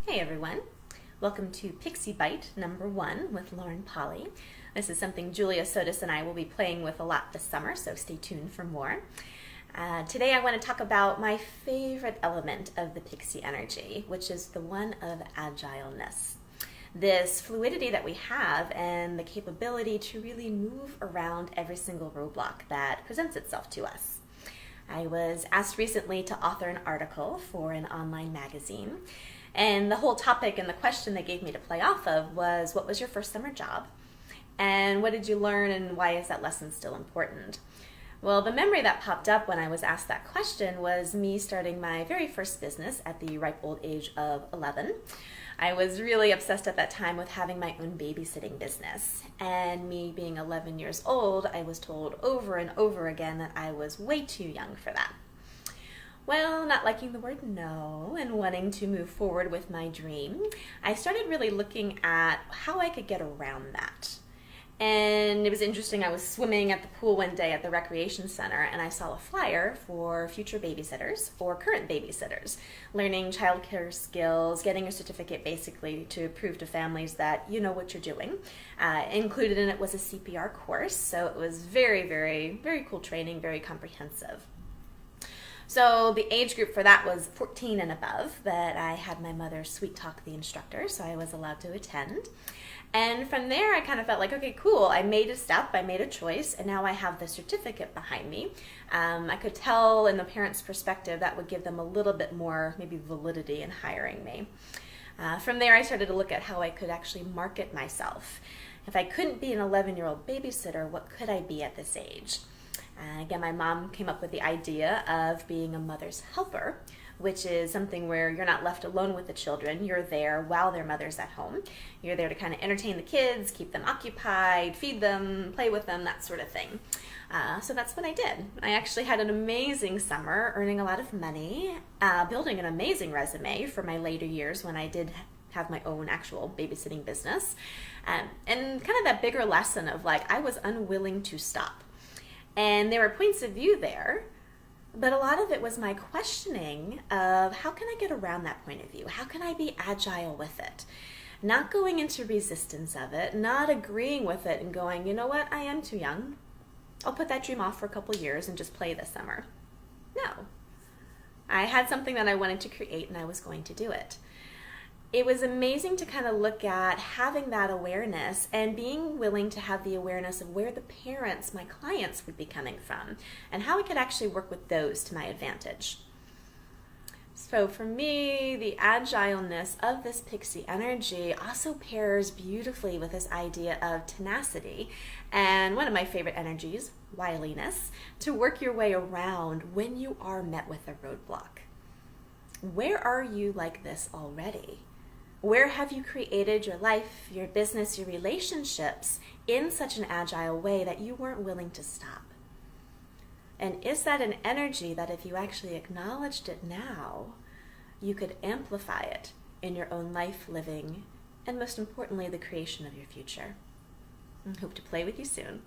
Hey everyone, welcome to Pixie Bite number 1 with Lauren Polly. This is something Julia Sotas and I will be playing with a lot this summer, so stay tuned for more. Today I want to talk about my favorite element of the Pixie energy, which is the one of agileness. This fluidity that we have and the capability to really move around every single roadblock that presents itself to us. I was asked recently to author an article for an online magazine, and the whole topic and the question they gave me to play off of was, what was your first summer job? And what did you learn, and why is that lesson still important? Well, the memory that popped up when I was asked that question was me starting my very first business at the ripe old age of 11. I was really obsessed at that time with having my own babysitting business. And me being 11 years old, I was told over and over again that I was way too young for that. Well, not liking the word no and wanting to move forward with my dream, I started really looking at how I could get around that. And it was interesting, I was swimming at the pool one day at the recreation center and I saw a flyer for future babysitters or current babysitters, learning childcare skills, getting a certificate basically to prove to families that you know what you're doing. Included in it was a CPR course, so it was very, very, very cool training, very comprehensive. So the age group for that was 14 and above, but I had my mother sweet talk the instructor, so I was allowed to attend. And from there, I kind of felt like, okay, cool, I made a step, I made a choice, and now I have the certificate behind me. I could tell in the parents' perspective that would give them a little bit more, maybe validity in hiring me. From there, I started to look at how I could actually market myself. If I couldn't be an 11-year-old babysitter, what could I be at this age? Again, my mom came up with the idea of being a mother's helper, which is something where you're not left alone with the children. You're there while their mother's at home. You're there to kind of entertain the kids, keep them occupied, feed them, play with them, that sort of thing. So that's what I did. I actually had an amazing summer, earning a lot of money, building an amazing resume for my later years when I did have my own actual babysitting business. And kind of that bigger lesson of like, I was unwilling to stop. And there were points of view there, but a lot of it was my questioning of how can I get around that point of view? How can I be agile with it? Not going into resistance of it, not agreeing with it and going, you know what, I am too young. I'll put that dream off for a couple years and just play this summer. No. I had something that I wanted to create and I was going to do it. It was amazing to kind of look at having that awareness and being willing to have the awareness of where the parents, my clients, would be coming from and how I could actually work with those to my advantage. So for me, the agileness of this Pixie energy also pairs beautifully with this idea of tenacity and one of my favorite energies, wiliness, to work your way around when you are met with a roadblock. Where are you like this already? Where have you created your life, your business, your relationships in such an agile way that you weren't willing to stop? And is that an energy that if you actually acknowledged it now, you could amplify it in your own life living, and most importantly, the creation of your future? I hope to play with you soon.